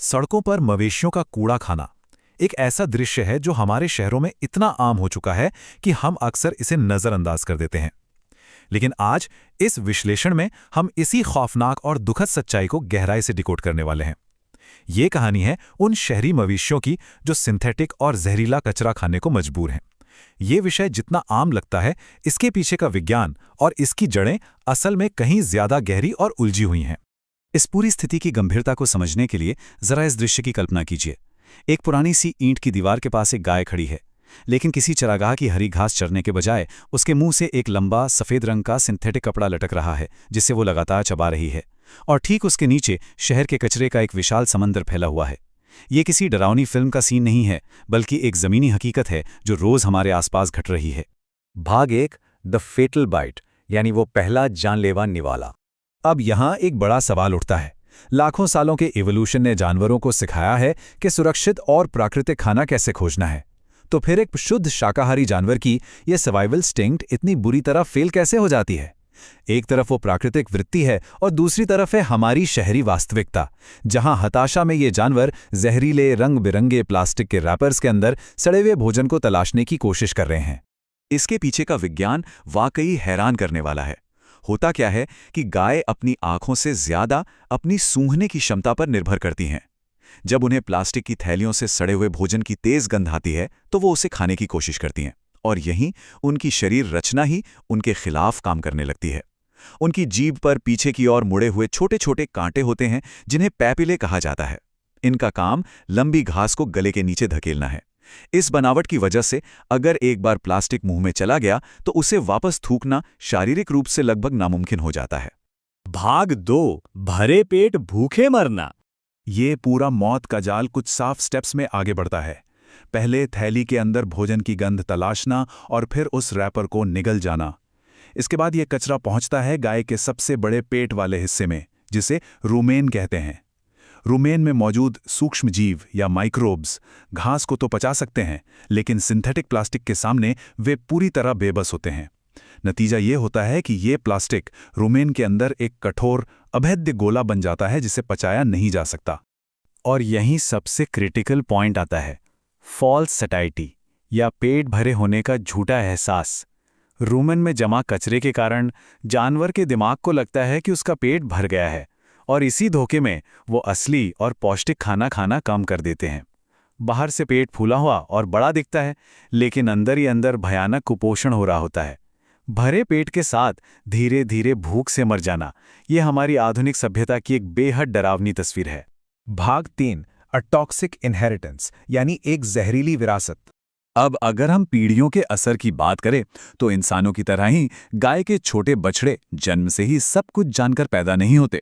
सड़कों पर मवेशियों का कूड़ा खाना एक ऐसा दृश्य है जो हमारे शहरों में इतना आम हो चुका है कि हम अक्सर इसे नज़रअंदाज कर देते हैं। लेकिन आज इस विश्लेषण में हम इसी खौफनाक और दुखद सच्चाई को गहराई से डिकोड करने वाले हैं। ये कहानी है उन शहरी मवेशियों की जो सिंथेटिक और जहरीला कचरा खाने को मजबूर हैं। ये विषय जितना आम लगता है, इसके पीछे का विज्ञान और इसकी जड़ें असल में कहीं ज्यादा गहरी और उलझी हुई हैं। इस पूरी स्थिति की गंभीरता को समझने के लिए जरा इस दृश्य की कल्पना कीजिए। एक पुरानी सी ईंट की दीवार के पास एक गाय खड़ी है, लेकिन किसी चरागाह की हरी घास चरने के बजाय उसके मुंह से एक लंबा सफेद रंग का सिंथेटिक कपड़ा लटक रहा है जिसे वो लगातार चबा रही है। और ठीक उसके नीचे शहर के कचरे का एक विशाल समंदर फैला हुआ है। ये किसी डरावनी फिल्म का सीन नहीं है, बल्कि एक जमीनी हकीकत है जो रोज हमारे आसपास घट रही है। भाग 1, द फेटल बाइट, यानी वो पहला जानलेवा निवाला। अब यहाँ एक बड़ा सवाल उठता है। लाखों सालों के इवोल्यूशन ने जानवरों को सिखाया है कि सुरक्षित और प्राकृतिक खाना कैसे खोजना है, तो फिर एक शुद्ध शाकाहारी जानवर की यह सर्वाइवल इंस्टिंक्ट इतनी बुरी तरह फेल कैसे हो जाती है? एक तरफ वो प्राकृतिक वृत्ति है और दूसरी तरफ है हमारी शहरी वास्तविकता, जहां हताशा में ये जानवर जहरीले रंग बिरंगे प्लास्टिक के रैपर्स के अंदर सड़े हुए भोजन को तलाशने की कोशिश कर रहे हैं। इसके पीछे का विज्ञान वाकई हैरान करने वाला है। होता क्या है कि गाय अपनी आंखों से ज्यादा अपनी सूंघने की क्षमता पर निर्भर करती हैं। जब उन्हें प्लास्टिक की थैलियों से सड़े हुए भोजन की तेज गंध आती है तो वो उसे खाने की कोशिश करती हैं, और यहीं उनकी शरीर रचना ही उनके खिलाफ काम करने लगती है। उनकी जीभ पर पीछे की ओर मुड़े हुए छोटे छोटे कांटे होते हैं जिन्हें पैपिले कहा जाता है। इनका काम लंबी घास को गले के नीचे धकेलना है। इस बनावट की वजह से अगर एक बार प्लास्टिक मुंह में चला गया तो उसे वापस थूकना शारीरिक रूप से लगभग नामुमकिन हो जाता है। भाग 2, भरे पेट भूखे मरना। ये पूरा मौत का जाल कुछ साफ स्टेप्स में आगे बढ़ता है। पहले थैली के अंदर भोजन की गंध तलाशना और फिर उस रैपर को निगल जाना। इसके बाद ये कचरा पहुंचता है गाय के सबसे बड़े पेट वाले हिस्से में, जिसे रूमेन कहते हैं। रूमेन में मौजूद सूक्ष्म जीव या माइक्रोब्स घास को तो पचा सकते हैं, लेकिन सिंथेटिक प्लास्टिक के सामने वे पूरी तरह बेबस होते हैं। नतीजा ये होता है कि ये प्लास्टिक रूमेन के अंदर एक कठोर अभेद्य गोला बन जाता है जिसे पचाया नहीं जा सकता। और यहीं सबसे क्रिटिकल पॉइंट आता है, फॉल्स सटाइटी या पेट भरे होने का झूठा एहसास। रूमेन में जमा कचरे के कारण जानवर के दिमाग को लगता है कि उसका पेट भर गया है, और इसी धोखे में वो असली और पौष्टिक खाना खाना कम कर देते हैं। बाहर से पेट फूला हुआ और बड़ा दिखता है, लेकिन अंदर ही अंदर भयानक कुपोषण हो रहा होता है। भरे पेट के साथ धीरे धीरे भूख से मर जाना, ये हमारी आधुनिक सभ्यता की एक बेहद डरावनी तस्वीर है। भाग 3, अ टॉक्सिक इनहेरिटेंस, यानी एक जहरीली विरासत। अब अगर हम पीढ़ियों के असर की बात करें तो इंसानों की तरह ही गाय के छोटे बछड़े जन्म से ही सब कुछ जानकर पैदा नहीं होते।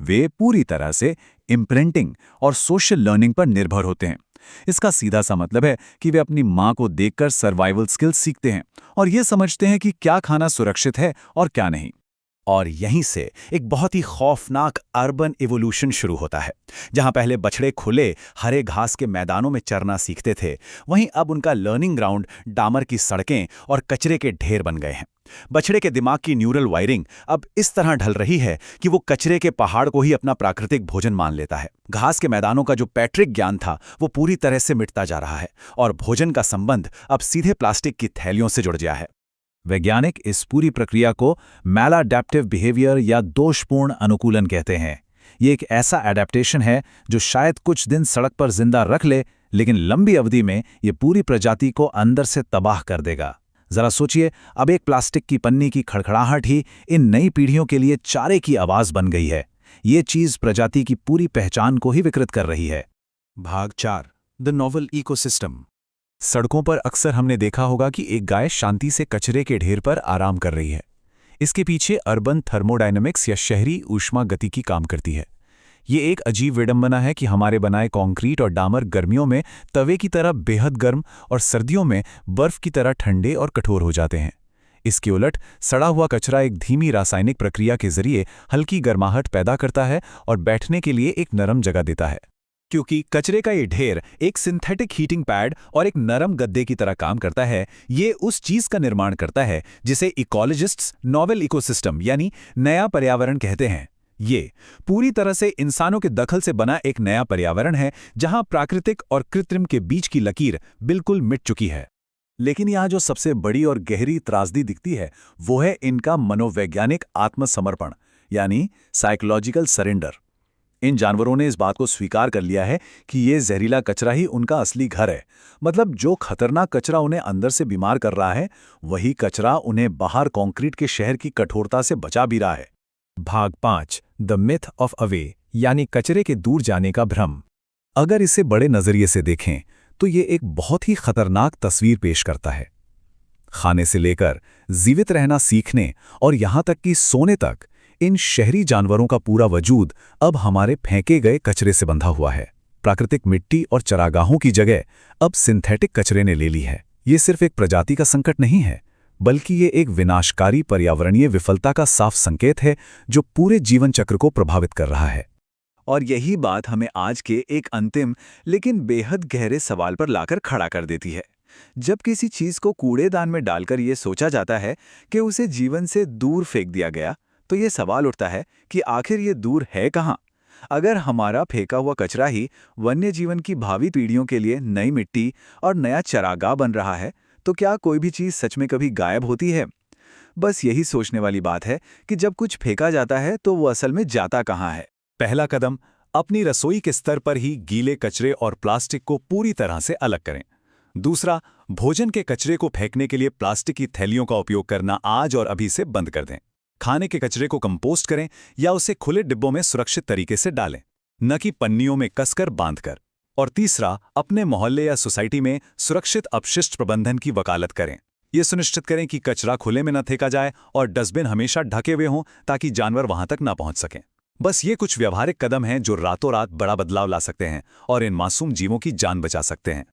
वे पूरी तरह से इम्प्रिंटिंग और सोशल लर्निंग पर निर्भर होते हैं। इसका सीधा सा मतलब है कि वे अपनी मां को देखकर सर्वाइवल स्किल्स सीखते हैं और ये समझते हैं कि क्या खाना सुरक्षित है और क्या नहीं। और यहीं से एक बहुत ही खौफनाक अर्बन इवोल्यूशन शुरू होता है। जहां पहले बछड़े खुले हरे घास के मैदानों में चरना सीखते थे, वहीं अब उनका लर्निंग ग्राउंड डामर की सड़कें और कचरे के ढेर बन गए हैं। बछड़े के दिमाग की न्यूरल वायरिंग अब इस तरह ढल रही है कि वो कचरे के पहाड़ को ही अपना प्राकृतिक भोजन मान लेता है। घास के मैदानों का जो पैट्रिक ज्ञान था वो पूरी तरह से मिटता जा रहा है, और भोजन का संबंध अब सीधे प्लास्टिक की थैलियों से जुड़ गया है। वैज्ञानिक इस पूरी प्रक्रिया को मैलाडैप्टिव बिहेवियर या दोषपूर्ण अनुकूलन कहते हैं। ये एक ऐसा एडेप्टेशन है जो शायद कुछ दिन सड़क पर जिंदा रख ले, लेकिन लंबी अवधि में ये पूरी प्रजाति को अंदर से तबाह कर देगा। जरा सोचिए, अब एक प्लास्टिक की पन्नी की खड़खड़ाहट ही इन नई पीढ़ियों के लिए चारे की आवाज बन गई है। ये चीज प्रजाति की पूरी पहचान को ही विकृत कर रही है। भाग 4, द नोवल इकोसिस्टम। सड़कों पर अक्सर हमने देखा होगा कि एक गाय शांति से कचरे के ढेर पर आराम कर रही है। इसके पीछे अर्बन थर्मोडायनेमिक्स या शहरी ऊष्मा गतिकी काम करती है। ये एक अजीब विडंबना है कि हमारे बनाए कंक्रीट और डामर गर्मियों में तवे की तरह बेहद गर्म और सर्दियों में बर्फ की तरह ठंडे और कठोर हो जाते हैं। इसके उलट सड़ा हुआ कचरा एक धीमी रासायनिक प्रक्रिया के जरिए हल्की गर्माहट पैदा करता है और बैठने के लिए एक नरम जगह देता है। क्योंकि कचरे का ये ढेर एक सिंथेटिक हीटिंग पैड और एक नरम गद्दे की तरह काम करता है, ये उस चीज का निर्माण करता है जिसे इकोलॉजिस्ट्स नोवेल इकोसिस्टम यानी नया पर्यावरण कहते हैं। ये पूरी तरह से इंसानों के दखल से बना एक नया पर्यावरण है जहां प्राकृतिक और कृत्रिम के बीच की लकीर बिल्कुल मिट चुकी है। लेकिन यहाँ जो सबसे बड़ी और गहरी त्रासदी दिखती है वो है इनका मनोवैज्ञानिक आत्मसमर्पण, यानी साइकोलॉजिकल सरेंडर। इन जानवरों ने इस बात को स्वीकार कर लिया है कि ये जहरीला कचरा ही उनका असली घर है। मतलब जो खतरनाक कचरा उन्हें अंदर से बीमार कर रहा है, वही कचरा उन्हें बाहर कंक्रीट के शहर की कठोरता से बचा भी रहा है। भाग 5 द मिथ ऑफ अवे, यानी कचरे के दूर जाने का भ्रम। अगर इसे बड़े नजरिए से देखें तो ये एक बहुत ही खतरनाक तस्वीर पेश करता है। खाने से लेकर जीवित रहना सीखने और यहां तक कि सोने तक, इन शहरी जानवरों का पूरा वजूद अब हमारे फेंके गए कचरे से बंधा हुआ है। प्राकृतिक मिट्टी और चरागाहों की जगह अब सिंथेटिक कचरे ने ले ली है। ये सिर्फ एक प्रजाति का संकट नहीं है, बल्कि ये एक विनाशकारी पर्यावरणीय विफलता का साफ संकेत है जो पूरे जीवन चक्र को प्रभावित कर रहा है। और यही बात हमें आज के एक अंतिम लेकिन बेहद गहरे सवाल पर लाकर खड़ा कर देती है। जब किसी चीज को कूड़ेदान में डालकर ये सोचा जाता है कि उसे जीवन से दूर फेंक दिया गया, तो ये सवाल उठता है कि आखिर ये दूर है कहाँ? अगर हमारा फेंका हुआ कचरा ही वन्य जीवन की भावी पीढ़ियों के लिए नई मिट्टी और नया चरागाह बन रहा है, तो क्या कोई भी चीज सच में कभी गायब होती है? बस यही सोचने वाली बात है कि जब कुछ फेंका जाता है तो वो असल में जाता कहाँ है। पहला कदम, अपनी रसोई के स्तर पर ही गीले कचरे और प्लास्टिक को पूरी तरह से अलग करें। दूसरा, भोजन के कचरे को फेंकने के लिए प्लास्टिक की थैलियों का उपयोग करना आज और अभी से बंद कर दें। खाने के कचरे को कंपोस्ट करें या उसे खुले डिब्बों में सुरक्षित तरीके से डालें, न कि पन्नियों में कसकर बांधकर। और तीसरा, अपने मोहल्ले या सोसाइटी में सुरक्षित अपशिष्ट प्रबंधन की वकालत करें। ये सुनिश्चित करें कि कचरा खुले में न फेंका जाए और डस्टबिन हमेशा ढके हुए हों ताकि जानवर वहां तक न पहुंच सकें। बस ये कुछ व्यवहारिक कदम हैं जो रातों रात बड़ा बदलाव ला सकते हैं और इन मासूम जीवों की जान बचा सकते हैं।